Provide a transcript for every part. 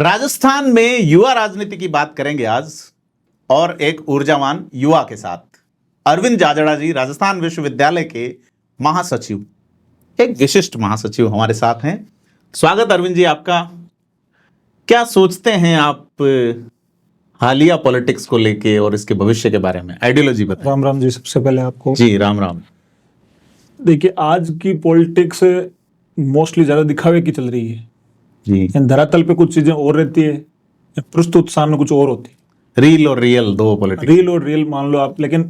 राजस्थान में युवा राजनीति की बात करेंगे आज, और एक ऊर्जावान युवा के साथ। अरविंद जाजड़ा जी राजस्थान विश्वविद्यालय के महासचिव, एक विशिष्ट महासचिव हमारे साथ हैं। स्वागत अरविंद जी आपका। क्या सोचते हैं आप हालिया पॉलिटिक्स को लेके और इसके भविष्य के बारे में? आइडियोलॉजी बताएं। राम राम जी, सबसे पहले आपको। जी राम राम। देखिए, आज की पॉलिटिक्स मोस्टली ज्यादा दिखावे की चल रही है जी। धरातल पे कुछ चीजें और रहती है, प्रस्तुत सामने कुछ और होती है। रील और रियल दो पॉलिटिक्स। रील और रियल मान लो आप, लेकिन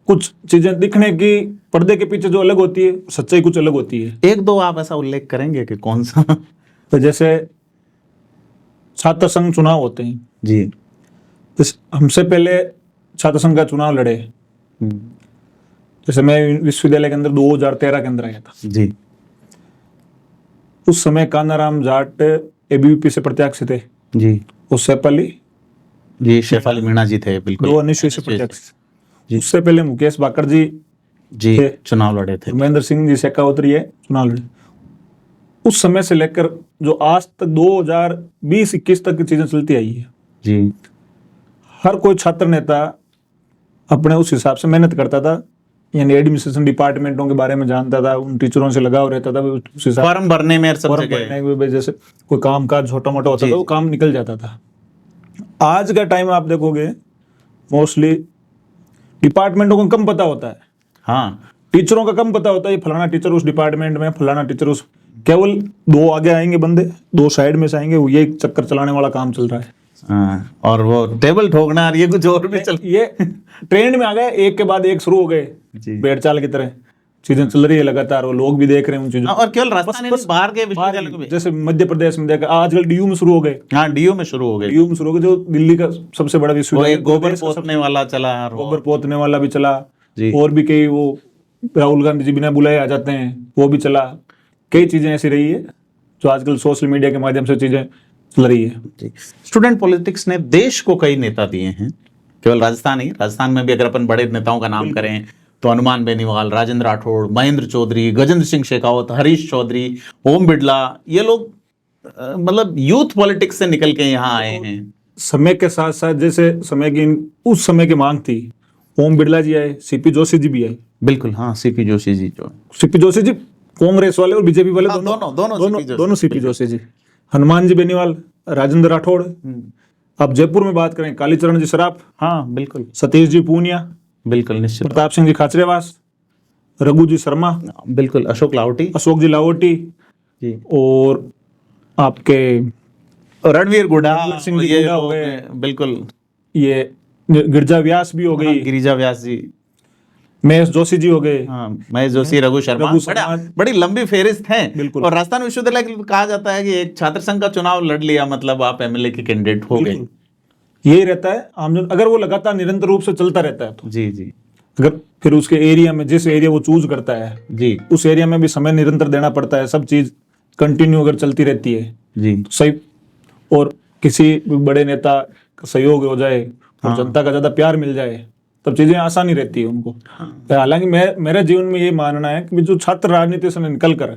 कुछ चीजें दिखने की पर्दे के पीछे जो अलग होती है, सच्चाई कुछ अलग होती है। एक दो आप ऐसा उल्लेख करेंगे कि कौन सा? तो जैसे छात्र संघ चुनाव होते हैं जी। तो हमसे पहले छात्र संघ का चुनाव लड़े। जैसे मैं विश्वविद्यालय के अंदर 2013 के अंदर आया था जी। उस समय कान्हाराम जाट एबीवीपी से प्रत्याशी थे जी। उससे पहले जी शेफाली मीणा जी थे, बिल्कुल। 2019 से प्रत्याशी। जी। उससे पहले मुकेश बाकर जी जी थे, चुनाव लड़े थे। महेंद्र सिंह जी शेखावत ये चुनाव लड़े। उस समय से लेकर जो आज तक 2020-21 तक की चीजें चलती आई है, जी। हर कोई छात्र नेता अपने उस हिसाब से मेहनत करता था, यानी एडमिनिस्ट्रेशन डिपार्टमेंटों के बारे में जानता था, उन टीचरों से लगाव रहता था, उस हिसाब फॉर्म भरने में सब फॉर्म जगह। भरने में जैसे कोई काम काज छोटा मोटा होता था वो काम निकल जाता था। आज का टाइम आप देखोगे मोस्टली डिपार्टमेंटों को कम पता होता है, हाँ। टीचरों का कम पता होता है। ये फलाना टीचर उस डिपार्टमेंट में, फलाना टीचर उस, केवल दो आगे आएंगे बंदे, दो साइड में से आएंगे, वो ये चक्कर चलाने वाला काम चल रहा है। हाँ, और वो टेबल ठोकना और ये कुछ और भी चल, ये ट्रेंड में आ गए, एक के बाद एक शुरू हो गए, भेड़ चाल की तरह चीजें चल रही है लगातार, वो लोग भी देख रहे हैं उन चीजों। और केवल राजस्थान नहीं, बाहर के विश्वविद्यालय में भी। जैसे मध्य प्रदेश में देखा, आजकल डीयू में शुरू हो गए। हाँ, डीयू में शुरू हो गए। डीयू में शुरू हो गए, जो दिल्ली का सबसे बड़ा वो विश्वविद्यालय, एक गोबर पोतने वाला चला, और गोबर पोतने वाला भी चला, जी। और भी कई, वो राहुल गांधी जी बिना बुलाए आ जाते हैं, वो भी चला। कई चीजें ऐसी रही है जो आजकल सोशल मीडिया के माध्यम से चीजें चल रही है। स्टूडेंट पॉलिटिक्स ने देश को कई नेता दिए हैं, केवल राजस्थान ही, राजस्थान में भी अगर अपन बड़े नेताओं का नाम करें तो हनुमान बेनीवाल, राजेंद्र राठौड़, महेंद्र चौधरी, गजेंद्र सिंह शेखावत, हरीश चौधरी, ओम बिड़ला, ये लोग मतलब यूथ पॉलिटिक्स से निकल के यहाँ आए हैं। समय के साथ साथ जैसे समय की उस समय की मांग थी, ओम बिड़ला जी आए, सीपी जोशी जी भी आए। बिल्कुल, हाँ, सीपी जोशी जी जो, सीपी जोशी जी कांग्रेस वाले और बीजेपी वाले, दोनों सीपी जोशी जी। हनुमान जी बेनीवाल, राजेंद्र राठौड़। अब जयपुर में बात करें, कालीचरण जी सराफ, हाँ बिल्कुल, सतीश जी पूनिया, बिल्कुल निश्चित, प्रताप सिंह जी खाचरेवास, रघु जी शर्मा, बिल्कुल, अशोक लाहोटी, अशोक जी लाहोटी जी, और आपके रणवीर गुड्डा सिंह जी ये गुड्डा हो लोग, गए, बिल्कुल, ये गिरिजा व्यास भी हो गई, गिरिजा व्यास जी, महेश जोशी जी हो गए, हाँ, महेश जोशी, रघु शर्मा, बड़ी लंबी फेरिस्त है। बिल्कुल। और राजस्थान विश्वविद्यालय के लिए कहा जाता है कि एक छात्र संघ का चुनाव लड़ लिया मतलब आप एमएलए के कैंडिडेट हो गए। यही रहता है आमजन, अगर वो लगातार निरंतर रूप से चलता रहता है तो। जी जी। अगर फिर उसके एरिया में, जिस एरिया वो चूज करता है जी, उस एरिया में भी समय निरंतर देना पड़ता है, सब चीज कंटिन्यू अगर चलती रहती है जी तो सही, और किसी बड़े नेता का सहयोग हो जाए और जनता का ज्यादा प्यार मिल जाए तब चीजें आसानी रहती है उनको। हालांकि मेरे जीवन में ये मानना है कि जो छात्र राजनीति से निकल कर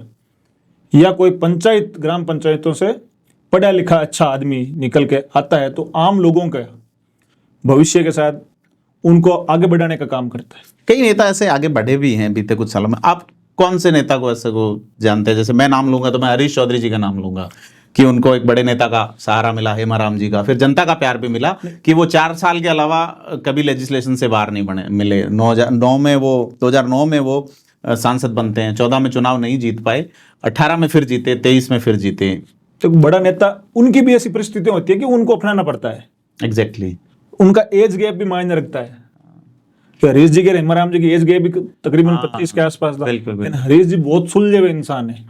या कोई पंचायत, ग्राम पंचायतों से पढ़ा लिखा अच्छा आदमी निकल के आता है तो आम लोगों के भविष्य के साथ उनको आगे बढ़ाने का काम करता है। कई नेता ऐसे आगे बढ़े भी हैं बीते कुछ सालों में। आप कौन से नेता को ऐसे को जानते हैं? जैसे मैं नाम लूंगा तो मैं हरीश चौधरी जी का नाम लूंगा कि उनको एक बड़े नेता का सहारा मिला, हेमाराम जी का, फिर जनता का प्यार भी मिला कि वो 4 साल के अलावा कभी लेजिस्लेशन से बाहर नहीं बने मिले। 2009 में वो सांसद बनते हैं, 14 में चुनाव नहीं जीत पाए, 18 में फिर जीते, 23 में फिर जीते। तो बड़ा नेता, उनकी भी ऐसी परिस्थितियां होती है कि उनको अपनाना पड़ता है। एग्जैक्टली। उनका एज गैप भी मायने रखता है। हरीश जी के, हेमाराम जी की एज गैप भी तकरीबन 25 के आसपास था। लेकिन हरीश जी बहुत सुलझे हुए इंसान है,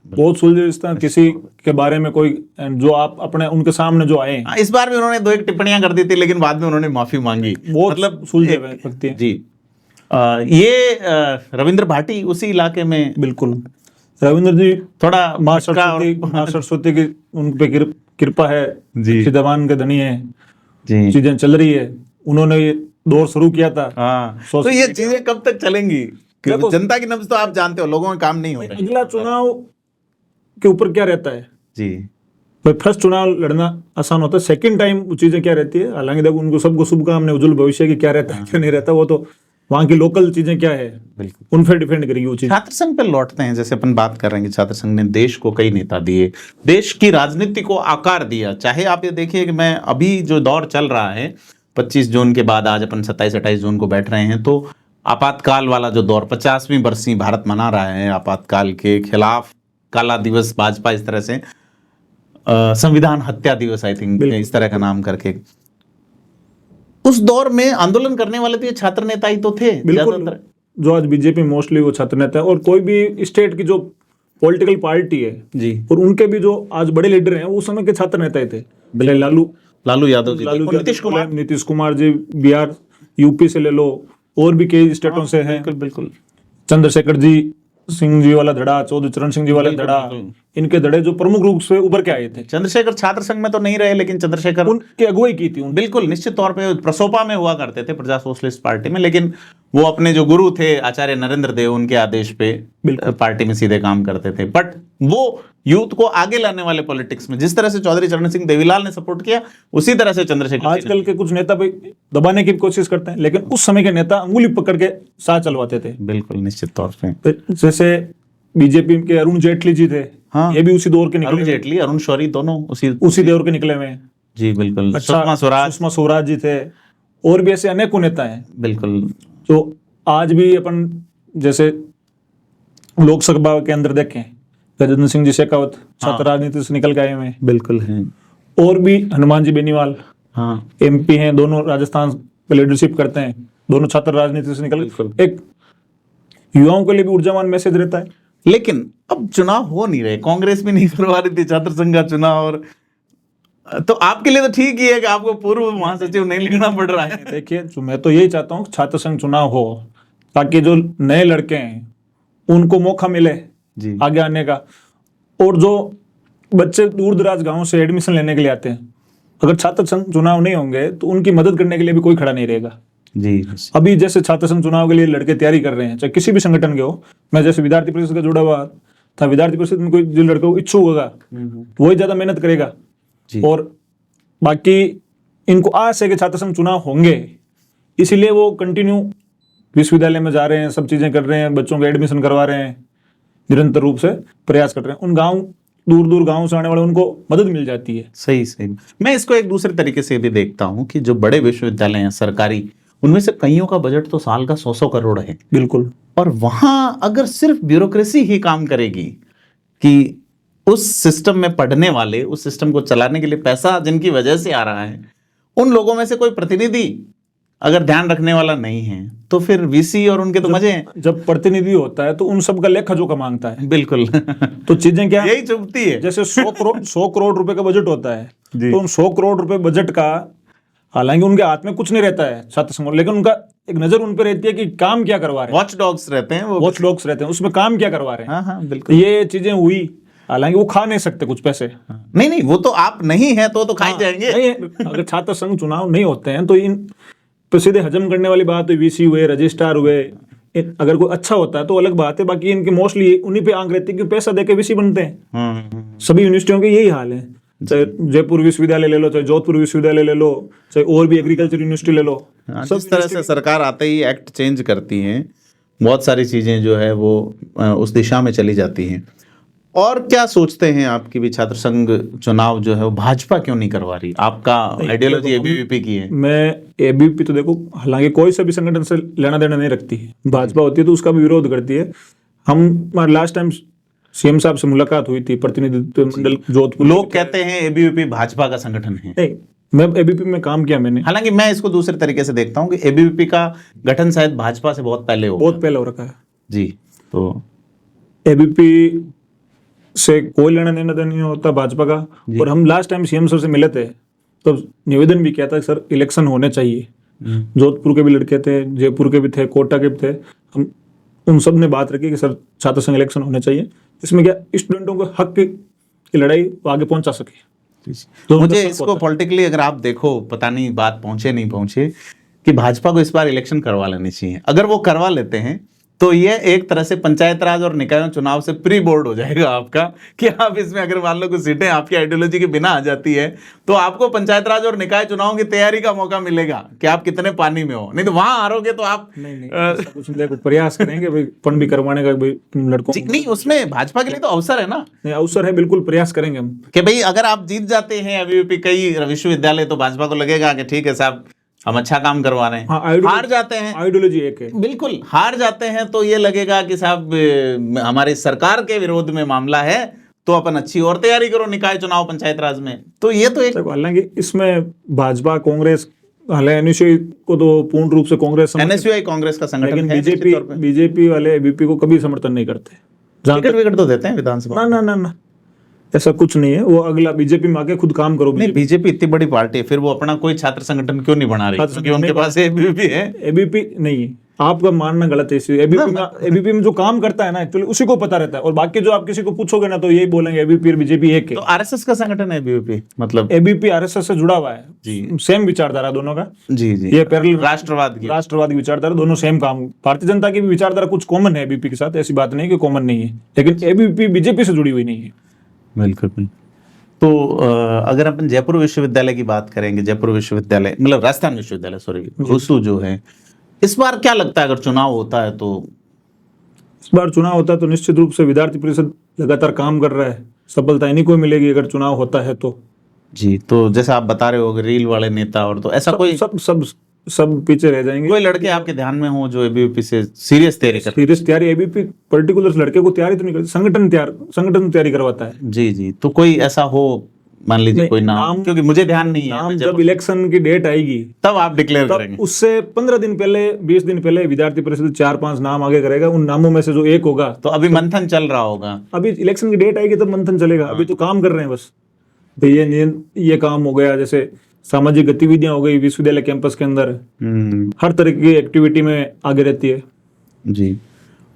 बहुत सुलझे इंसान, किसी के बारे में कोई जो आप अपने उनके सामने जो आए। इस बार भी उन्होंने 2-1 टिप्पणियां कर दी थी, लेकिन बाद में उन्होंने माफी मांगी। मतलब सुलझे हुए व्यक्ति हैं। जी। ये रविंद्र भाटी उसी इलाके में। बिल्कुल, रविंद्र जी थोड़ा माँ सरस्वती की उन पे कृपा है जी, दबान के धनी है जी, चीजें चल रही है। उन्होंने ये दौर शुरू किया था। तो ये चीजें कब तक चलेंगी? जनता की नब्ज तो आप जानते हो, लोगों में काम नहीं हो रहा। अगला चुनाव के ऊपर क्या रहता है जी, भाई फर्स्ट चुनाव लड़ना आसान होता है, सेकंड टाइम वो चीजें क्या रहती है, हालांकि देखो उनको सबको शुभकामनाएं, उज्जवल भविष्य की क्या रहता है क्या नहीं रहता, वो तो वहाँ की लोकल चीजें क्या है बिल्कुल उन पर डिपेंड करेगी वो चीज। छात्र संघ पे लौटते हैं, जैसे अपन बात कर रहे हैं कि छात्र संघ ने देश को कई नेता दिए, देश की राजनीति को आकार दिया। चाहे आप ये देखिए कि मैं अभी जो दौर चल रहा है 25 जून के बाद आज अपन 27-28 जून को बैठ रहे हैं, तो आपातकाल वाला जो दौर 50वीं बरसी भारत मना रहा है, आपातकाल के खिलाफ काला दिवस भाजपा इस तरह से संविधान हत्या दिवस आई थिंक इस तरह का नाम करके, उस दौर में आंदोलन करने वाले तो ये छात्र नेता ही तो थे बिल्कुल। जो आज बीजेपी मोस्टली वो छात्र नेता है, और कोई भी स्टेट की जो पॉलिटिकल पार्टी है जी, और उनके भी जो आज बड़े लीडर हैं वो उस समय के छात्र नेता ही थे। लालू यादव जी, नीतीश कुमार जी, बिहार यूपी से ले लो, और भी कई स्टेटों से हैं। बिल्कुल चंद्रशेखर जी सिंह जी वाला धड़ा, चौधरी चरण सिंह जी वाला धड़ा, इनके धड़े जो प्रमुख रूप से उभर के आए थे। चंद्रशेखर छात्र संघ में तो नहीं रहे, लेकिन चंद्रशेखर उनकी अगुवाई की थी बिल्कुल निश्चित तौर पे प्रसोपा में हुआ करते थे, प्रजा सोशलिस्ट पार्टी में, लेकिन वो अपने जो गुरु थे आचार्य नरेंद्र देव उनके आदेश पे पार्टी में सीधे काम करते थे। बट वो यूथ को आगे लाने वाले पॉलिटिक्स में जिस तरह से चौधरी चरण सिंह देवीलाल ने सपोर्ट किया, उसी तरह से चंद्रशेखर आजकल के कुछ नेता भाई दबाने की कोशिश करते हैं, लेकिन उस समय के नेता अंगुली पकड़ के साथ चलवाते थे। बिल्कुल निश्चित तौर पे जैसे बीजेपी के अरुण जेटली जी थे, हाँ, ये भी उसी दौर के निकले। अरुण जेटली, अरुण शौरी दोनों उसी दौर के निकले हुए हैं जी। बिल्कुल। सुषमा स्वराज जी थे, और भी ऐसे अनेकों नेता हैं बिल्कुल, जो आज भी अपन जैसे लोकसभा के अंदर देखें, गजेंद्र सिंह जी शेखावत छात्र राजनीति से निकल के आए हुए हैं। बिल्कुल हैं। और भी हनुमान जी बेनीवाल, हाँ, एमपी हैं, दोनों राजस्थान पे लीडरशिप करते हैं, दोनों छात्र राजनीति से निकल। एक युवाओं के लिए भी ऊर्जावान मैसेज रहता है। लेकिन अब चुनाव हो नहीं रहे, कांग्रेस भी नहीं करवा रही थी छात्र संघ का चुनाव, और तो आपके लिए तो ठीक ही है कि आपको पूर्व महासचिव नहीं लिखना पड़ रहा है। देखिए, मैं तो यही चाहता हूँ छात्र संघ चुनाव हो, ताकि जो नए लड़के हैं उनको मौका मिले जी आगे आने का, और जो बच्चे दूर दराज गाँव से एडमिशन लेने के लिए आते हैं, अगर छात्र संघ चुनाव नहीं होंगे तो उनकी मदद करने के लिए भी कोई खड़ा नहीं रहेगा जी। अभी जैसे छात्र संघ चुनाव के लिए लड़के तैयारी कर रहे हैं, चाहे किसी भी संगठन के हो, मैं जैसे विद्यार्थी परिषद का जुड़ा हुआ था, विद्यार्थी परिषद में कोई जो लड़का इच्छुक होगा वही ज्यादा मेहनत करेगा जी। और बाकी इनको आस है कि छात्र संघ चुनाव होंगे, इसीलिए वो कंटिन्यू विश्वविद्यालय में जा रहे हैं, सब चीजें कर रहे हैं, बच्चों को एडमिशन करवा रहे हैं, निरंतर रूप से प्रयास कर रहे हैं। उन गाँव दूर दूर गाँव से आने वाले उनको मदद मिल जाती है। सही सही। मैं इसको एक दूसरे तरीके से भी देखता हूँ कि जो बड़े विश्वविद्यालय हैं सरकारी, उनमें से कईयों का बजट तो साल का 100-100 करोड़ है। बिल्कुल। और वहां अगर सिर्फ ब्यूरोक्रेसी ही काम करेगी कि उस सिस्टम में पढ़ने वाले, उस सिस्टम को चलाने के लिए पैसा जिनकी वजह से आ रहा है, उन लोगों में से कोई प्रतिनिधि अगर ध्यान रखने वाला नहीं है, तो फिर वीसी और उनके तो मजे हैं। जब प्रतिनिधि होता है तो उन सब का लेखा जोखा मांगता है। बिल्कुल। तो चीजें क्या यही चुभती है। जैसे 100 करोड़ रुपए का बजट होता है, तो उन 100 करोड़ रुपए बजट का, हालांकि उनके हाथ में कुछ नहीं रहता है छात्र संघ, लेकिन उनका एक नजर उन पर रहती है कि काम क्या करवा रहे हैं। वॉच डॉग्स रहते हैं, वो वॉच डॉग्स रहते हैं, उसमें काम क्या करवा रहे हैं। हाँ हाँ बिल्कुल। ये चीजें हुई, हालांकि वो खा नहीं सकते कुछ पैसे। नहीं नहीं, वो तो आप नहीं है तो खाए जाएंगे। नहीं, अगर छात्र संघ चुनाव नहीं होते हैं तो इन तो सीधे हजम करने वाली बात हुई, वीसी हुए, रजिस्ट्रार हुए, अगर कोई अच्छा होता है तो अलग बात है, बाकी इनकी मोस्टली उन्हीं पे आंख रहती है कि पैसा देके वीसी बनते हैं। सभी यूनिवर्सिटियों के यही हाल है, चाहे जयपुर विश्वविद्यालय ले लो, चाहे जोधपुर विश्वविद्यालय ले लो, चाहे और भी एग्रीकल्चर यूनिवर्सिटी ले लो। सब इस तरह से सरकार आते ही एक्ट चेंज करती है, बहुत सारी चीजें जो है वो उस दिशा में चली जाती हैं। और क्या सोचते हैं आपकी भी छात्र संघ चुनाव जो है वो भाजपा क्यों नहीं करवा रही? आपका आइडियोलॉजी एबीवीपी की है। मैं एबीवीपी तो देखो, हालांकि कोई सा भी संगठन से लेना देना नहीं रखती है, भाजपा होती है तो उसका भी विरोध करती है। हम लास्ट टाइम सीएम साहब से मुलाकात हुई थी, प्रतिनिधित्व मंडल जोधपुर। लोग कहते हैं एबीवीपी भाजपा का संगठन है। नहीं, मैं एबीवीपी में काम किया मैंने। हालांकि मैं इसको दूसरे तरीके से देखता हूँ कि एबीवीपी का गठन शायद भाजपा से बहुत पहले हो रखा है जी। तो एबीवीपी से कोई लेना देना नहीं होता भाजपा का। और हम लास्ट टाइम सीएम सर से मिले थे तो निवेदन भी किया था कि सर इलेक्शन होने चाहिए। जोधपुर के भी लड़के थे, जयपुर के भी थे, कोटा के भी थे, हम उन सब ने बात रखी कि सर छात्र संघ इलेक्शन होने चाहिए, इसमें क्या स्टूडेंटों को हक की लड़ाई आगे पहुंचा सके। तो मुझे इसको पॉलिटिकली अगर आप देखो, पता नहीं बात पहुंचे नहीं पहुंचे, कि भाजपा को इस बार इलेक्शन करवा लेनी चाहिए। अगर वो करवा लेते हैं तो ये एक तरह से पंचायत राज और निकायों चुनाव से प्री बोर्ड हो जाएगा आपका, कि आप इसमें अगर मान लो कुछ सीटें आपकी आइडियोलॉजी के बिना आ जाती है तो आपको पंचायत राज और निकाय चुनाव की तैयारी का मौका मिलेगा कि आप कितने पानी में हो, नहीं तो वहां हारोगे तो आप नहीं ऐसा कुछ नहीं, देखो प्रयास करेंगे भाई फंड भी करवाने का, भाई लड़कों को। नहीं, उसमें भाजपा के लिए तो अवसर है ना, नहीं अवसर है, बिल्कुल प्रयास करेंगे हम कि भाई अगर आप जीत जाते हैं अभी कई विश्वविद्यालय तो भाजपा को लगेगा कि ठीक है साहब हम अच्छा काम करवा रहे हैं। हाँ, हार जाते हैं, आइडियोलॉजी एक है, बिल्कुल हार जाते हैं तो ये लगेगा कि साहब हमारी सरकार के विरोध में मामला है तो अपन अच्छी और तैयारी करो निकाय चुनाव पंचायत राज में। तो ये तो एक हालांकि इसमें भाजपा कांग्रेस, हालांकि एनएसयूआई को तो पूर्ण रूप से कांग्रेस एनएसयूआई कांग्रेस का संगठन लेकिन है, बीजेपी वाले एबीपी को कभी समर्थन नहीं करते। टिकट विकट तो देते हैं विधानसभा, ना ऐसा कुछ नहीं है, वो अगला बीजेपी में आके खुद काम करो। नहीं, बीजेपी इतनी बड़ी पार्टी है, फिर वो अपना कोई छात्र संगठन क्यों नहीं बना रही? क्योंकि उनके पास एबीपी है। एबीपी नहीं, आपका मानना गलत है। एबीपी में जो काम करता है ना एक्चुअली उसी को पता रहता है, और बाकी जो आप किसी को पूछोगे ना तो यही बोलेंगे एबीपी और बीजेपी एक है। तो आरएसएस का संगठन है एबीपी, मतलब एबीपी आरएसएस से जुड़ा हुआ है जी, सेम विचारधारा दोनों का। जी जी, ये पैरेलल राष्ट्रवाद की विचारधारा, दोनों सेम काम। भारतीय जनता की भी विचारधारा कुछ कॉमन है एबीपी के साथ, ऐसी बात नहीं कि कॉमन नहीं है, लेकिन एबीपी बीजेपी से जुड़ी हुई नहीं है। बिल्कुल। तो अगर अपन जयपुर विश्वविद्यालय की बात करेंगे, जयपुर विश्वविद्यालय मतलब राजस्थान विश्वविद्यालय सॉरी रूसू जो है, इस बार क्या लगता है अगर चुनाव होता है तो? इस बार चुनाव होता है तो निश्चित रूप से विद्यार्थी परिषद लगातार काम कर रहा है, सफलता इन्हीं को मिलेगी अगर चुनाव होता है तो। जी, तो जैसे आप बता रहे हो रील वाले नेता और तो ऐसा कोई सब पीछे रह जाएंगे। कोई लड़के आपके ध्यान में हो जो एबीपी से सीरियस तैयारी एबीपी पर्टिकुलर लड़के को तैयारी तो नहीं करती, संगठन तैयारी करवाता है। जी, तो कोई ऐसा हो मान लीजिए कोई नाम, क्योंकि मुझे ध्यान नहीं है। जब इलेक्शन की डेट आएगी तब आप डिक्लेयर करेंगे। उससे 15 दिन पहले 20 दिन पहले विद्यार्थी परिषद 4-5 नाम आगे करेगा, उन नामों में से जो एक होगा। तो अभी मंथन चल रहा होगा, अभी इलेक्शन की डेट आएगी तब मंथन चलेगा। अभी तो काम कर रहे हैं बस, तो ये काम हो गया, जैसे सामाजिक गतिविधियां हो गई विश्वविद्यालय कैंपस के अंदर, हर तरह की एक्टिविटी में आगे रहती है। जी,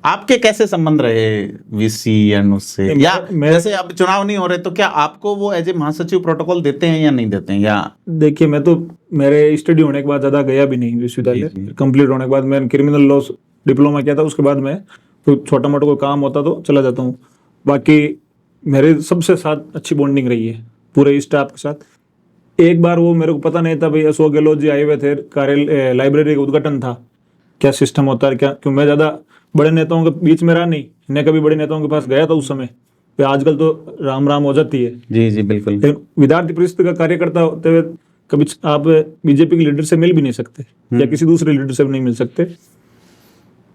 आपके कैसे संबंध रहे वीसी या उससे, या जैसे अब चुनाव नहीं हो रहे तो क्या आपको वो एज ए महासचिव प्रोटोकॉल देते हैं या नहीं देते हैं? या देखिए, मैं तो मेरे स्टडी होने के बाद ज्यादा गया भी नहीं विश्वविद्यालय, कंप्लीट होने के बाद मैंने क्रिमिनल लॉ डिप्लोमा किया था, उसके बाद में कोई छोटा मोटा कोई काम होता तो चला जाता हूँ। बाकी मेरे सबसे साथ अच्छी बॉन्डिंग रही है पूरे स्टाफ के साथ। एक बार वो मेरे को पता नहीं था भाई, अशोक गहलोत जी आए हुए थे, कार्यालय लाइब्रेरी का उद्घाटन था, क्या सिस्टम होता है क्या, क्यों मैं ज्यादा बड़े नेताओं के बीच में रहा नहीं, मैं कभी बड़े नेताओं के पास गया था उस समय। आजकल तो राम हो जाती है। जी बिल्कुल। लेकिन विद्यार्थी परिषद का कार्यकर्ता होते हुए कभी आप बीजेपी के लीडर से मिल भी नहीं सकते या किसी दूसरे लीडर से भी नहीं मिल सकते।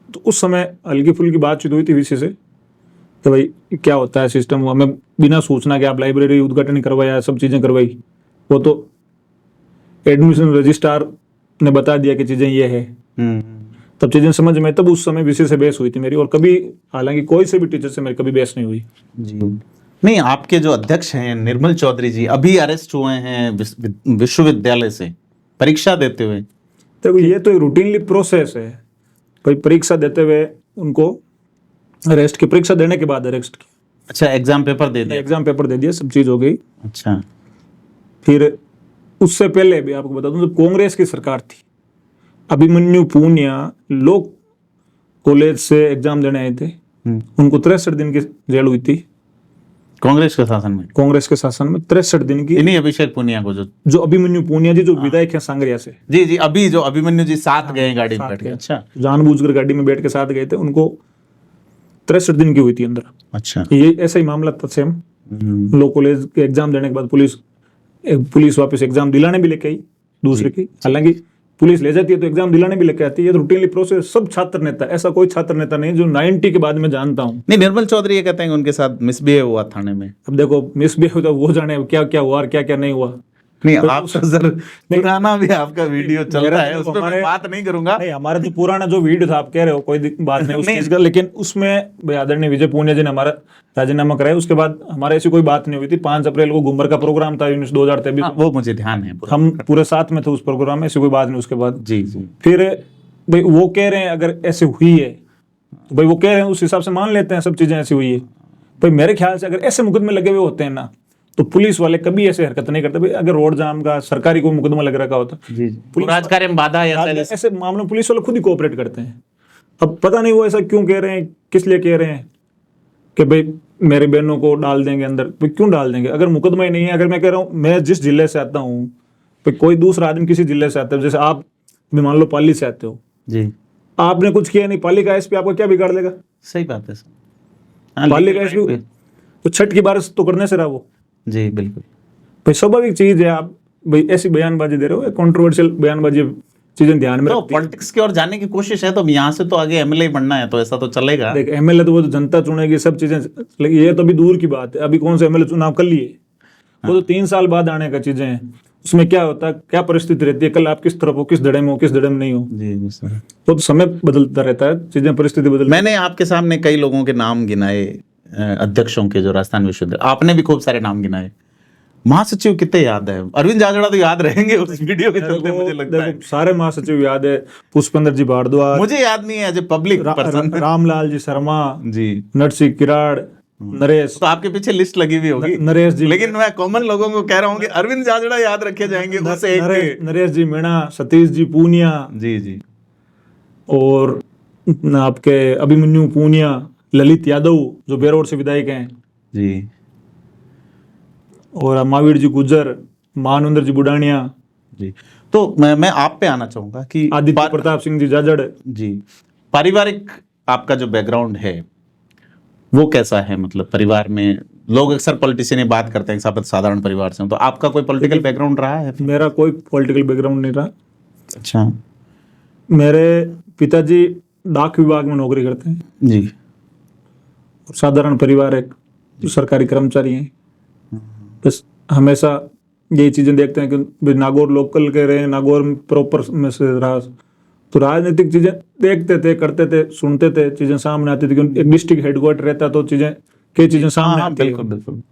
तो उस समय हल्की फुल्की बातचीत हुई थी वीसी से, तो भाई क्या होता है सिस्टम, हमें बिना सूचना के आप लाइब्रेरी उद्घाटन करवाया, सब चीजें करवाई। वो तो एडमिशन रजिस्ट्रार ने बता दिया कि चीजें ये है, तब चीजें समझ में, तब उस समय विषय से बहस हुई थी मेरी। और कभी हालांकि कोई से भी टीचर से मेरी कभी बहस नहीं हुई। जी नहीं, आपके जो अध्यक्ष हैं निर्मल चौधरी जी अभी अरेस्ट हुए हैं विश्वविद्यालय से परीक्षा देते हुए। देखो, ये तो रूटीनली प्रोसेस है भाई, परीक्षा देते हुए उनको अरेस्ट की, परीक्षा देने के बाद अरेस्ट की। अच्छा, एग्जाम पेपर दे दिया? एग्जाम पेपर दे दिया, सब चीज हो गई। अच्छा, फिर उससे पहले भी आपको बता दूं, जब कांग्रेस की सरकार थी, अभिमन्यु पूनिया लोग कॉलेज से एग्जाम देने आए थे, उनको 63 दिन की जेल हुई थी कांग्रेस के शासन में। कांग्रेस के शासन में 63 दिन की। इन्हीं अभिषेक पूनिया को जो अभिमन्यु पूनिया जी जो विधायक है सांगरिया से। जी, अभी जो अभिमन्यु जी साथ गए गाड़ी में बैठ के। अच्छा, जानबूझकर गाड़ी में बैठ के साथ गए थे, उनको 63 दिन की हुई थी अंदर। अच्छा, ये ऐसा ही मामला था सेम। लोग कॉलेज के एग्जाम देने के बाद पुलिस वापस एग्जाम दिलाने भी लेके आई दूसरे की। हालांकि पुलिस ले जाती है तो एग्जाम दिलाने भी लेके आती है, ये रूटीनली प्रोसेस। सब छात्र नेता, ऐसा कोई छात्र नेता नहीं जो 90 के बाद में जानता हूँ। नहीं, निर्मल चौधरी ये कहते हैं उनके साथ मिसबिहेव हुआ थाने में। अब देखो, मिसबिहेव हुआ वो जाने क्या क्या हुआ और क्या क्या नहीं हुआ। नहीं, आप सर पुराना भी आपका वीडियो चल रहा है, उस पर मैं बात नहीं करूंगा। नहीं, हमारा जो पुराना जो वीडियो था, आप कह रहे हो कोई बात नहीं उस चीज का, लेकिन उसमें आदरणीय विजय पूनिया जी ने हमारा राजीनामा कराया। उसके बाद हमारे ऐसी कोई बात नहीं हुई थी। 5 अप्रैल को घूमर का प्रोग्राम था 2023। वो मुझे ध्यान है, हम पूरे साथ में थे उस प्रोग्राम में, ऐसी कोई बात नहीं। उसके बाद जी फिर भाई वो कह रहे हैं अगर ऐसे हुई है तो भाई वो कह रहे हैं उस हिसाब से मान लेते हैं सब चीजें ऐसी हुई है। भाई मेरे ख्याल से अगर ऐसे मुकदमे लगे हुए होते हैं ना, तो पुलिस वाले कभी ऐसे हरकत नहीं करते। भाई अगर रोड जाम का सरकारी कोई मुकदमा लग रखा होता, राजकार्य में बाधा ऐसे मामलों पुलिस वाले खुद ही कोऑपरेट करते हैं। अब पता नहीं वो ऐसा क्यों कह रहे हैं, किस लिए कह रहे हैं कि भाई मेरे बहनों को डाल देंगे अंदर। भाई क्यों डाल देंगे अगर मुकदमा ही नहीं है? अगर मैं कह रहा हूँ मैं जिस जिले से आता हूँ, भाई कोई दूसरा आदमी किसी जिले से आता है, जैसे आप भी मान लो पाली से आते हो जी, आपने कुछ किया नहीं, पाली का एसपी आपको क्या बिगाड़ देगा? सही बात है सर। पाली का एसपी तो छठ की बारिश तो करने से रहा वो। जी बिल्कुल। भाई स्वाभाविक चीज है, आप भाई ऐसी बयानबाजी दे रहे हो, कंट्रोवर्शियल बयानबाजी चीजें ध्यान में तो रखती है। पॉलिटिक्स की ओर जाने की कोशिश है, तो यहाँ से तो आगे एमएलए बनना है, तो ऐसा तो चलेगा। देख एमएलए तो वो तो जनता चुनेगी सब चीजें, लेकिन ये तो अभी दूर की बात है। अभी कौन से एमएलए चुनाव कर लिए, वो तो 3 साल बाद आने का चीजें हैं। उसमें क्या होता है, क्या परिस्थिति रहती है, कल आप किस तरफ हो, किस धड़े में हो, किस धड़े में नहीं हो, जी जी सर। तो समय बदलता रहता है, चीजें परिस्थिति बदलती। मैंने आपके सामने कई लोगों के नाम गिनाए, अध्यक्षों के, जो राजस्थान विश्वविद्यालय, आपने भी खूब सारे नाम गिनाए। महासचिव कितने याद है? अरविंद जाजड़ा तो याद रहेंगे उस वीडियो के चलते, मुझे लगता है। सारे महासचिव याद है, पुष्पेंद्र जी भारद्वाज, मुझे याद नहीं है as a public person. Ramlal ji Sharma ji, Narsingh Kirad, Naresh, तो आपके पीछे लिस्ट लगी हुई होगी नरेश जी, लेकिन मैं कॉमन लोगों को कह रहा हूँ कि अरविंद जाजड़ा याद रखे जाएंगे उस एक के। नरेश जी मीणा, सतीश जी पूनिया, जी जी, और आपके अभिमन्यु पूनिया, ललित यादव जो बेरोड से विधायक हैं जी, और महावीर जी गुजर, महानंदर जी बुडानिया जी। तो मैं आप पे आना चाहूंगा कि आदित्य प्रताप सिंह जी जाजड़ जी, पारिवारिक आपका जो बैकग्राउंड है वो कैसा है? मतलब परिवार में लोग अक्सर पॉलिटिशियन ये बात करते हैं कि आप साधारण परिवार से हो, तो आपका कोई पॉलिटिकल बैकग्राउंड रहा है? मेरा कोई पॉलिटिकल बैकग्राउंड नहीं रहा। अच्छा। मेरे पिताजी डाक विभाग में नौकरी करते हैं जी, और साधारण परिवार, एक सरकारी कर्मचारी हैं। बस हमेशा यही चीजें देखते हैं कि भाई नागौर लोकल के रहे, नागौर में प्रॉपर में से रहा, तो राजनीतिक चीजें देखते थे, करते थे, सुनते थे, चीजें सामने आती थी। एक डिस्ट्रिक्ट हेडक्वार्टर रहता तो कई चीजें सामने आती बिल्कुल बिल्कुल।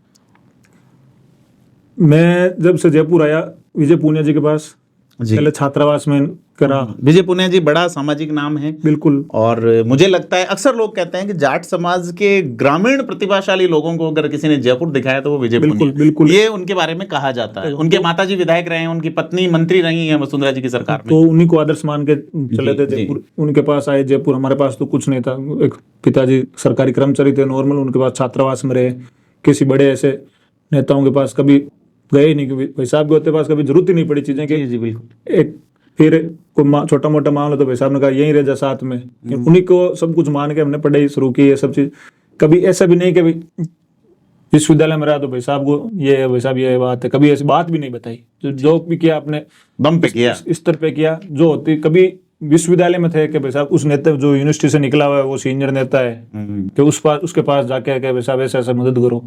मैं जब से जयपुर आया विजय पूनिया जी के पास, जी, पहले छात्रावास में करा। विजय पुनिया जी बड़ा सामाजिक नाम है। बिल्कुल। और मुझे लगता है अक्सर लोग कहते हैं कि जाट समाज के ग्रामीण प्रतिभाशाली लोगों को अगर किसी ने जयपुर दिखाया तो वो विजय पुनिया। बिल्कुल। ये उनके बारे में कहा जाता है। उनके माताजी विधायक रहे हैं, उनकी पत्नी मंत्री रही हैं वसुंधरा जी की सरकार में। तो उन्हीं को आदर्श मान के चले थे जयपुर। उनके पास आए जयपुर, हमारे पास तो कुछ नहीं था। एक पिताजी सरकारी कर्मचारी थे नॉर्मल, उनके पास छात्रावास में रहे। किसी बड़े ऐसे नेताओं के पास कभी गए नहीं, क्योंकि भाई साहब के पास कभी जरूरत ही नहीं पड़ी चीजें की। जी बिल्कुल। एक फिर कोई छोटा मोटा मामला तो भाई साहब ने कहा यहीं रह जा साथ में, उन्हीं को सब कुछ मान के हमने पढ़ाई शुरू की। ये सब चीज कभी ऐसा भी नहीं कि भाई विश्वविद्यालय में रहा तो भाई साहब को ये है, भाई साहब ये बात है, कभी ऐसी बात भी नहीं बताई। जो भी किया आपने दम पे किया, स्तर पे किया। जो होती कभी विश्वविद्यालय में थे कि भाई साहब उस नेता जो यूनिवर्सिटी से निकला हुआ है वो सीनियर नेता है कि उसके पास जाके भाई साहब ऐसा ऐसा मदद करो,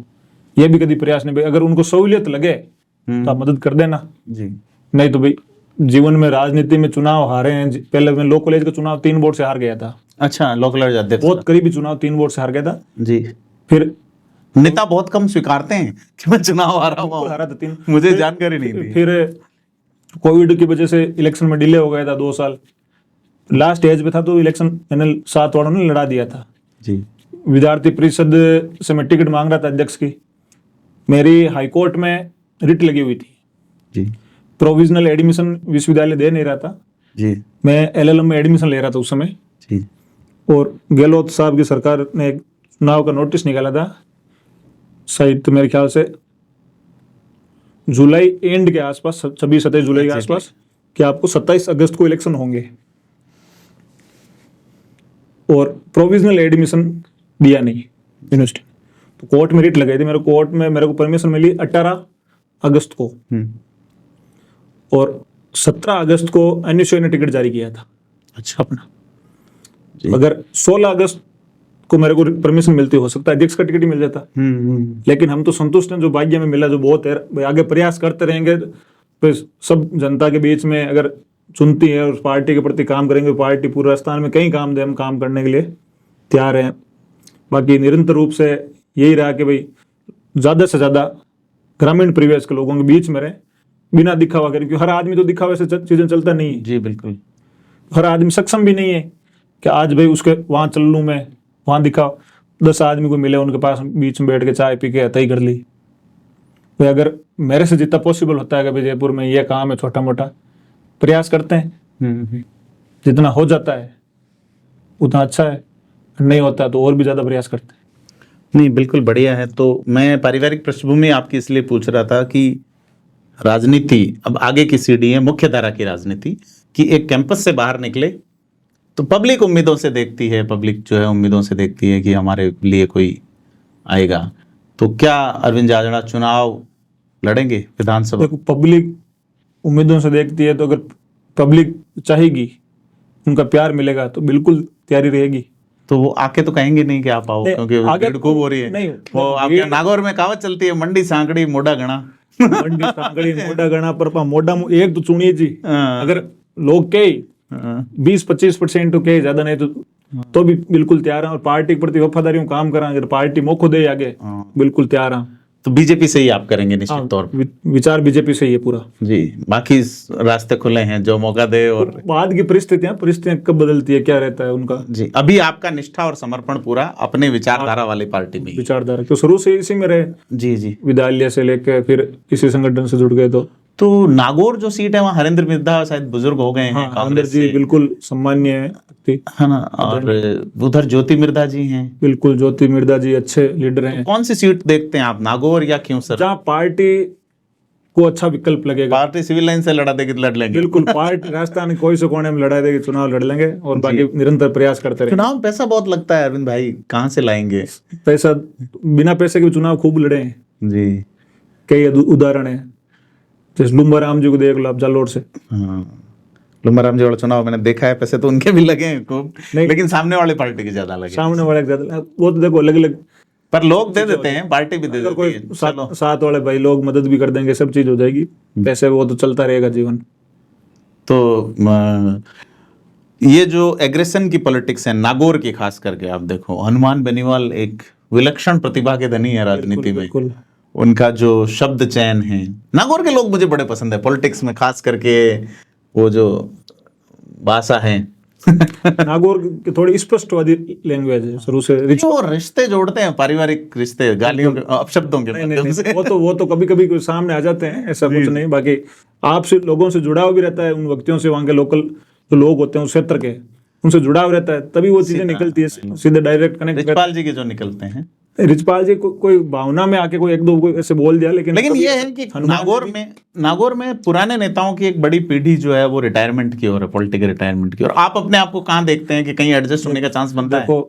ये भी कभी प्रयास नहीं। भाई अगर उनको सहूलियत लगे तो आप मदद कर देना जी। नहीं तो भाई जीवन में राजनीति में चुनाव हारे हैं। पहले मैं लॉ कॉलेज का चुनाव 3 वोट से हार गया था। अच्छा, लॉ कॉलेज अध्यक्ष, बहुत करीबी चुनाव 3 वोट से हार गया था जी। फिर नेता बहुत कम स्वीकारते हैं कि मैं चुनाव हारा हुआ, हारा था 3। मुझे जानकारी नहीं थी। फिर कोविड की वजह से इलेक्शन में डिले हो गया था 2 साल। लास्ट एज पे था तो इलेक्शन मैंने 7 वालों ने लड़ा दिया था जी। विद्यार्थी परिषद से मैं टिकट मांग रहा था अध्यक्ष की। मेरी हाईकोर्ट में रिट लगी हुई थी जी। प्रोविजनल एडमिशन विश्वविद्यालय दे नहीं रहा था जी। मैं एलएलएम में एडमिशन ले रहा था उस समय जी। और गहलोत साहब की सरकार ने एक चुनाव का नोटिस निकाला था शायद तो मेरे ख्याल से जुलाई एंड के आसपास 26-27 जुलाई के आसपास कि आपको 27 अगस्त को इलेक्शन होंगे और प्रोविजनल एडमिशन दिया नहीं यूनिवर्सिटी। तो कोर्ट में रिट लगाई थी। मेरे कोर्ट में मेरे को परमिशन मिली 18 अगस्त को और 17 अगस्त को एनएसयूआई ने टिकट जारी किया था अच्छा अपना। अगर 16 अगस्त को मेरे को परमिशन मिलती हो सकता है अध्यक्ष का टिकट ही मिल जाता। लेकिन हम तो संतुष्ट हैं जो भाग्य में मिला, जो बहुत है। आगे प्रयास करते रहेंगे तो सब जनता के बीच में अगर चुनती है और पार्टी के प्रति काम करेंगे, पार्टी पूरे राजस्थान में कई काम दे, हम काम करने के लिए तैयार हैं। बाकी निरंतर रूप से यही रहा कि भाई ज़्यादा से ज़्यादा ग्रामीण परिवेश के लोगों के बीच में रहे, बिना दिखावा करें, क्योंकि हर आदमी तो दिखावे से चीज़ें चलता नहीं है। जी बिल्कुल। हर आदमी सक्षम भी नहीं है कि आज भाई उसके वहाँ चल लूँ मैं, वहाँ दिखाओ। 10 आदमी को मिले उनके पास बीच में बैठ के चाय पी के हथाई कर ली। भाई अगर मेरे से जितना पॉसिबल होता है कि भाई जयपुर में ये काम है, छोटा मोटा प्रयास करते हैं, जितना हो जाता है उतना अच्छा है, नहीं होता तो और भी ज्यादा प्रयास करते हैं। नहीं, बिल्कुल बढ़िया है। तो मैं पारिवारिक पृष्ठभूमि आपकी इसलिए पूछ रहा था कि राजनीति अब आगे की सीढ़ी है, मुख्य धारा की राजनीति, कि एक कैंपस से बाहर निकले तो पब्लिक उम्मीदों से देखती है, पब्लिक जो है उम्मीदों से देखती है कि हमारे लिए कोई आएगा। तो क्या अरविंद जाजड़ा चुनाव लड़ेंगे विधानसभा? देखो, पब्लिक उम्मीदों से देखती है, तो अगर पब्लिक चाहेगी, उनका प्यार मिलेगा, तो बिल्कुल तैयारी रहेगी। तो वो आके तो कहेंगे नहीं कि आप आओ, नहीं, क्योंकि आगे भीड़ खूब हो रही है। नहीं, वो आपके नागौर में कहावत चलती है, मंडी सांकड़ी मोटा गणा। मंडी सांकड़ी मोटा गणा पर मोटा एक तो चुनिए जी। हाँ। अगर लोग कहे 20-25% तो कहे, ज्यादा नहीं तो भी बिल्कुल तैयार हैं। और पार्टी के प्रति वफादारी में काम करा, अगर पार्टी मौको दे आगे, बिल्कुल तैयार हैं। तो बीजेपी से ही आप करेंगे निश्चित तौर पर? विचार बीजेपी से ही है पूरा जी, बाकी रास्ते खुले हैं, जो मौका दे। और बाद की परिस्थितियां कब बदलती है, क्या रहता है उनका। जी, अभी आपका निष्ठा और समर्पण पूरा अपने विचारधारा वाली पार्टी में ही। विचारधारा तो शुरू से इसी में रहे। जी जी। विद्यालय से लेकर फिर किसी संगठन से जुड़ गए। तो नागौर जो सीट है वहाँ हरेंद्र मिर्धा शायद बुजुर्ग हो गए हैं, कांग्रेस जी से, बिल्कुल सम्मान्य है ना। और उधर ज्योति मिर्धा जी हैं। बिल्कुल, ज्योति मिर्धा जी अच्छे लीडर हैं। कौन सी सीट देखते हैं आप, नागौर या क्यों सर? जहाँ पार्टी को अच्छा विकल्प लगेगा। पार्टी सिविल लाइन से लड़ा देगी तो लड़ लेंगे। बिल्कुल, पार्टी राजस्थान कोई से कोने में लड़ा देगी, चुनाव लड़ लेंगे और बाकी निरंतर प्रयास करते रहेंगे। चुनाव पैसा बहुत लगता है अरविंद भाई, कहाँ से लाएंगे पैसा? बिना पैसे के चुनाव खूब लड़े हैं जी। कई उदाहरण है, जैसे लुम्बाराम जी को देख लो आप, जालोर से। लुम्बाराम जी वाला चुनाव मैंने देखा है, पैसे तो उनके भी लगे हैं खूब, लेकिन सामने वाले पार्टी के ज्यादा लगे। सामने वाले के ज्यादा, वो तो देखो अलग अलग, पर लोग दे देते हैं, पार्टी भी दे देती कोई है। साथ वाले भाई लोग मदद भी कर देंगे, सब चीज हो जाएगी। पैसे वो तो चलता रहेगा जीवन। तो ये जो एग्रेशन की पॉलिटिक्स है नागौर की, खास करके आप देखो, हनुमान बेनीवाल एक विलक्षण प्रतिभा के धनी है राजनीति में। उनका जो शब्द चयन है, नागौर के लोग मुझे बड़े पसंद है पॉलिटिक्स में, खास करके वो जो भाषा है नागौर की थोड़ी स्पष्टवादी लैंग्वेज है शुरू से। वो रिश्ते जोड़ते हैं, पारिवारिक रिश्ते, गालियों के अपशब्दों के माध्यम से। वो तो कभी कभी सामने आ जाते हैं, ऐसा कुछ नहीं। बाकी आपसे लोगों से जुड़ाव भी रहता है, उन व्यक्तियों से, वहाँ के लोकल जो लोग होते हैं उस क्षेत्र के, उनसे जुड़ाव रहता है, तभी वो चीजें निकलती है सीधे, डायरेक्ट कनेक्ट। रिचपाल जी के जो निकलते हैं, रिचपाल जी कोई भावना में आके कोई एक दो ऐसे बोल दिया, लेकिन ये है कि नागौर में पुराने नेताओं की एक बड़ी पीढ़ी जो है वो रिटायरमेंट की ओर है, पॉलिटिकल रिटायरमेंट की ओर। आप अपने आप को कहाँ देखते हैं कि कहीं एडजस्ट होने का चांस बनता है?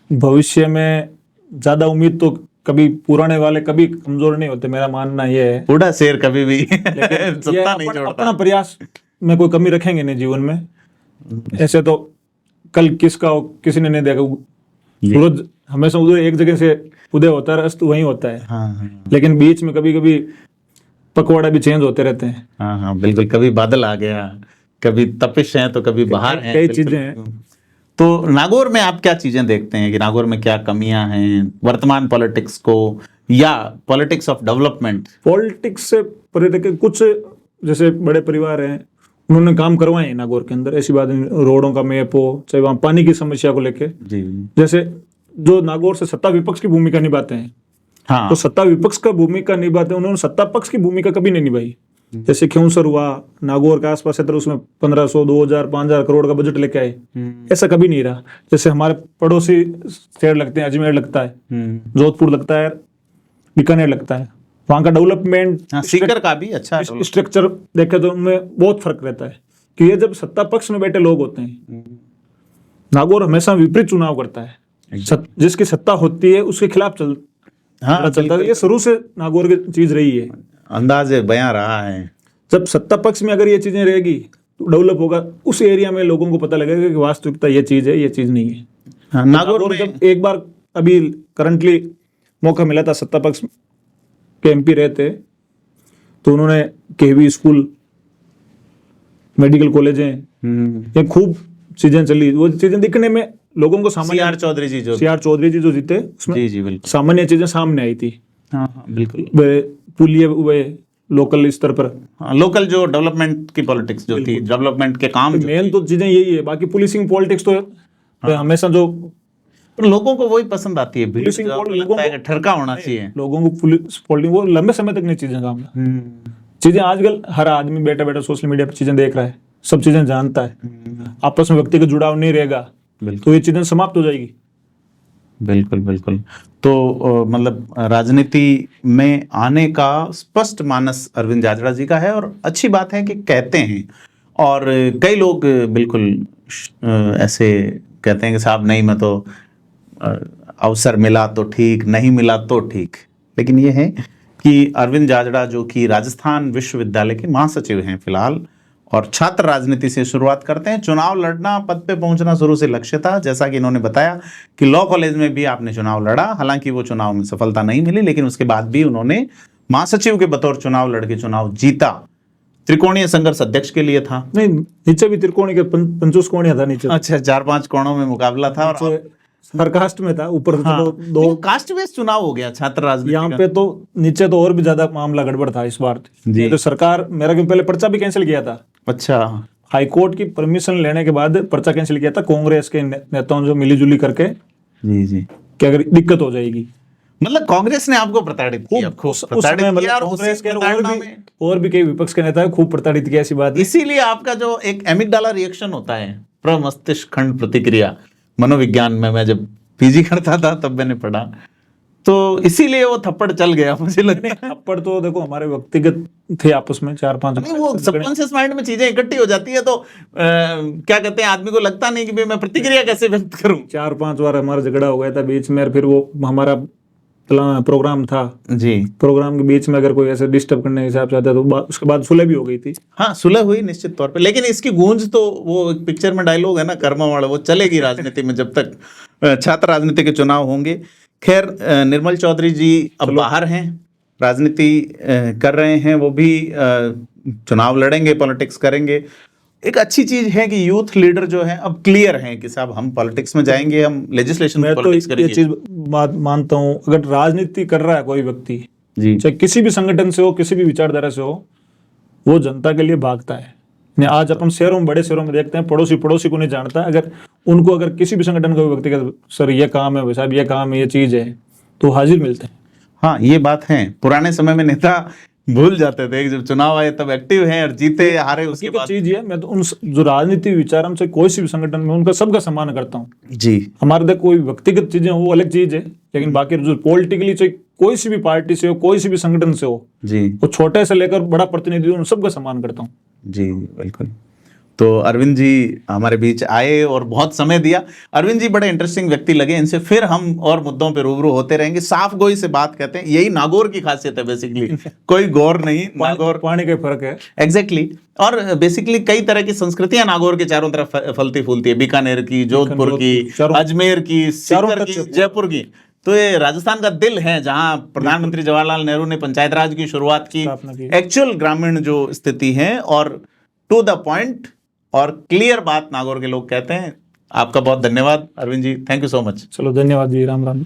भविष्य में ज्यादा उम्मीद तो कभी पुराने वाले कभी कमजोर नहीं होते, मेरा मानना ये है। बूढ़ा शेर कभी भी सत्ता नहीं छोड़ता। अपना प्रयास में कोई कमी रखेंगे नहीं जीवन में। ऐसे तो कल किसी ने नहीं देखा, सूरज हमेशा उधर एक जगह से उदय होता है, अस्त वहीं होता है। हाँ। लेकिन बीच में कभी कभी पकवाड़ा भी चेंज होते रहते हैं। हाँ, बिल्कुल। कभी बादल आ गया, कभी तपिश है, तो कभी बाहर है, कई चीजें हैं। तो नागौर में आप क्या चीजें देखते हैं कि नागौर में क्या कमियां हैं वर्तमान पॉलिटिक्स को, या पॉलिटिक्स ऑफ डेवलपमेंट? पॉलिटिक्स से कुछ जैसे बड़े परिवार हैं, उन्होंने काम करवाए हैं नागौर के अंदर, ऐसी बात नहीं। रोडों का मैप हो, चाहे वहाँ पानी की समस्या को लेके, जैसे जो नागौर से सत्ता विपक्ष की भूमिका निभाते हैं, हाँ। तो सत्ता विपक्ष का भूमिका निभाते हैं, उन्होंने सत्ता पक्ष की भूमिका कभी नहीं निभाई। जैसे क्योंसर हुआ, नागौर के आसपास क्षेत्र, उसमें 1500, 2000, 5000 करोड़ का बजट लेके आए, ऐसा कभी नहीं रहा। जैसे हमारे पड़ोसी शहर लगते हैं, अजमेर लगता है, जोधपुर लगता है, बीकानेर लगता है, वहाँ का डेवलपमेंट, सीकर का भी अच्छा स्ट्रक्चर देखे तो उनमें बहुत फर्क रहता है। कि ये जब सत्ता पक्ष में बैठे लोग होते हैं, नागौर हमेशा विपरीत चुनाव करता है। जिसकी सत्ता होती है उसके खिलाफ चलता है। ये शुरू से नागौर की चीज रही है, अंदाज बयां रहा है। जब सत्ता पक्ष में अगर ये चीजें रहेगी तो डेवलप होगा, उस एरिया में लोगों को पता लगेगा कि वास्तविकता ये चीज है, ये चीज नहीं है। हाँ, नागौर में जब एक बार अभी करंटली मौका मिला था, सत्ता पक्ष के एमपी रहते, तो उन्होंने केवी स्कूल, मेडिकल कॉलेजें, ये खूब चीजें चली। वो चीजें दिखने में लोगों को सामान्य, सीआर चौधरी जी जो जीते, उसमें जी बिल्कुल सामान्य चीजें सामने आई थी। हाँ, बिल्कुल। पुलिये हुए लोकल स्तर पर, लोकल जो डेवलपमेंट की पॉलिटिक्स जो थी, डेवलपमेंट के काम, मेन तो चीजें यही है। बाकी पुलिसिंग पॉलिटिक्स तो हमेशा जो लोगों को वही पसंद आती है, ठरका होना चाहिए लोगों को। पुलिस पॉलिटिक्स वो लंबे समय तक नहीं चीजें काम, चीजें आजकल हर आदमी बैठा बैठा सोशल मीडिया पर चीजें देख रहा है, सब चीजें जानता है, आपस में व्यक्ति का जुड़ाव नहीं रहेगा बिल्कुल। तो ये चीजें समाप्त हो जाएगी। बिल्कुल बिल्कुल। तो मतलब राजनीति में आने का स्पष्ट मानस अरविंद जाजड़ा जी का है, और अच्छी बात है कि कहते हैं। और कई लोग बिल्कुल ऐसे कहते हैं कि साहब नहीं, मैं तो अवसर मिला तो ठीक, नहीं मिला तो ठीक। लेकिन ये है कि अरविंद जाजड़ा जो कि राजस्थान विश्वविद्यालय के महासचिव हैं फिलहाल, और छात्र राजनीति से शुरुआत करते हैं। चुनाव लड़ना, पद पे पहुंचना शुरू से लक्ष्य था, जैसा कि इन्होंने बताया कि लॉ कॉलेज में भी आपने चुनाव लड़ा। हालांकि वो चुनाव में सफलता नहीं मिली, लेकिन उसके बाद भी उन्होंने महासचिव के बतौर चुनाव लड़के चुनाव जीता। त्रिकोणीय संघर्ष अध्यक्ष के लिए था। नहीं, नीचे भी त्रिकोणी के 25 कोणिया था नीचे। अच्छा, 4-5 कोणों में मुकाबला था, और हर कास्ट में था। ऊपर हाँ, तो दो कास्ट बेस्ड चुनाव हो गया छात्र राजनीति यहाँ का। पे तो नीचे तो और भी ज्यादा मामला गड़बड़ था इस बार जी। तो सरकार मेरा क्यों पहले पर्चा भी कैंसिल किया था। अच्छा, हाई कोर्ट की परमिशन लेने के बाद पर्चा कैंसिल किया था कांग्रेस के नेताओं जो मिलीजुली करके, जी जी, कि अगर दिक्कत हो जाएगी। मतलब कांग्रेस ने आपको प्रताड़ित किया, खूब उस प्रताड़ित समय किया, और कांग्रेस उसी के प्रताड़ना में और भी कई विपक्ष के नेता खूब प्रताड़ित किया, ऐसी बात है। इसीलिए आपका जो एक एमिगडाला रिएक्शन होता है, प्रमस्तिष्क खंड प्रतिक्रिया, मनोविज्ञान में मैं जब पीजी करता था तब मैंने पढ़ा, तो इसीलिए वो थप्पड़ चल गया मुझे लगता है। थप्पड़ तो देखो हमारे व्यक्तिगत थे आपस में 4-5। नहीं, वो सबकॉन्शियस माइंड में चीजें इकट्ठी हो जाती है, तो क्या कहते हैं, आदमी को लगता नहीं कि भाई मैं प्रतिक्रिया कैसे व्यक्त करूं। 4-5 बार हमारा झगड़ा हो गया था बीच में, और फिर वो हमारा प्रोग्राम था जी, प्रोग्राम के बीच में अगर कोई ऐसे डिस्टर्ब करने के हिसाब से आता तो उसके बाद सुलह भी हो गई थी। हाँ, सुलह हुई निश्चित तौर पे, लेकिन इसकी गूंज तो वो एक पिक्चर में डायलॉग है ना, कर्मा वाला, वो चलेगी राजनीति में जब तक छात्र राजनीति के चुनाव होंगे। खैर, निर्मल चौधरी जी अब बाहर हैं, राजनीति कर रहे हैं, वो भी चुनाव लड़ेंगे, पॉलिटिक्स करेंगे। एक अच्छी चीज है कि यूथ लीडर जो है अब क्लियर हैं कि साहब हम पॉलिटिक्स में जाएंगे, हम लेजिस्लेशन में पॉलिटिक्स तो ये करेंगे। चीज बात मानता हूँ, अगर राजनीति कर रहा है कोई व्यक्ति, जी, चाहे किसी भी संगठन से हो, किसी भी विचारधारा से हो, वो जनता के लिए भागता है। आज अपन शहरों में, बड़े शहरों में देखते हैं, पड़ोसी को नहीं जानता। अगर उनको अगर किसी भी संगठन का व्यक्ति का सर ये काम है, साहब ये काम है, ये चीज है, तो हाजिर मिलते हैं। हाँ, ये बात है। पुराने समय में नेता भूल जाते थे, जब चुनाव आए तब एक्टिव हैं, और जीते हारे उसके बाद। चीज है, मैं तो उन जो राजनीति विचार से कोई सी भी संगठन में उनका सबका सम्मान करता हूँ जी। हमारे देख कोई व्यक्तिगत चीजें वो अलग चीज है, लेकिन बाकी जो पॉलिटिकली चाहे कोई सी भी पार्टी से हो, कोई सी भी संगठन से हो जी, वो छोटे से लेकर बड़ा प्रतिनिधि उन सबका सम्मान करता हूँ। जी बिल्कुल। तो अरविंद जी हमारे बीच आए और बहुत समय दिया। अरविंद जी बड़े इंटरेस्टिंग व्यक्ति लगे, इनसे फिर हम और मुद्दों पे रूबरू होते रहेंगे। साफ गोई से बात कहते हैं, यही नागौर की खासियत है बेसिकली, कोई गौर नहीं, नागौर पानी का फर्क है। एग्जैक्टली। और बेसिकली कई तरह की संस्कृतियां नागौर के चारों तरफ फलती फूलती है, बीकानेर की, जोधपुर की, अजमेर की, सीकर की, जयपुर की। तो ये राजस्थान का दिल है, जहां प्रधानमंत्री जवाहरलाल नेहरू ने पंचायत राज की शुरुआत की, एक्चुअल ग्रामीण जो स्थिति है, और टू द पॉइंट और क्लियर बात नागौर के लोग कहते हैं। आपका बहुत धन्यवाद Arvind ji, thank you so much. चलो धन्यवाद जी, राम राम।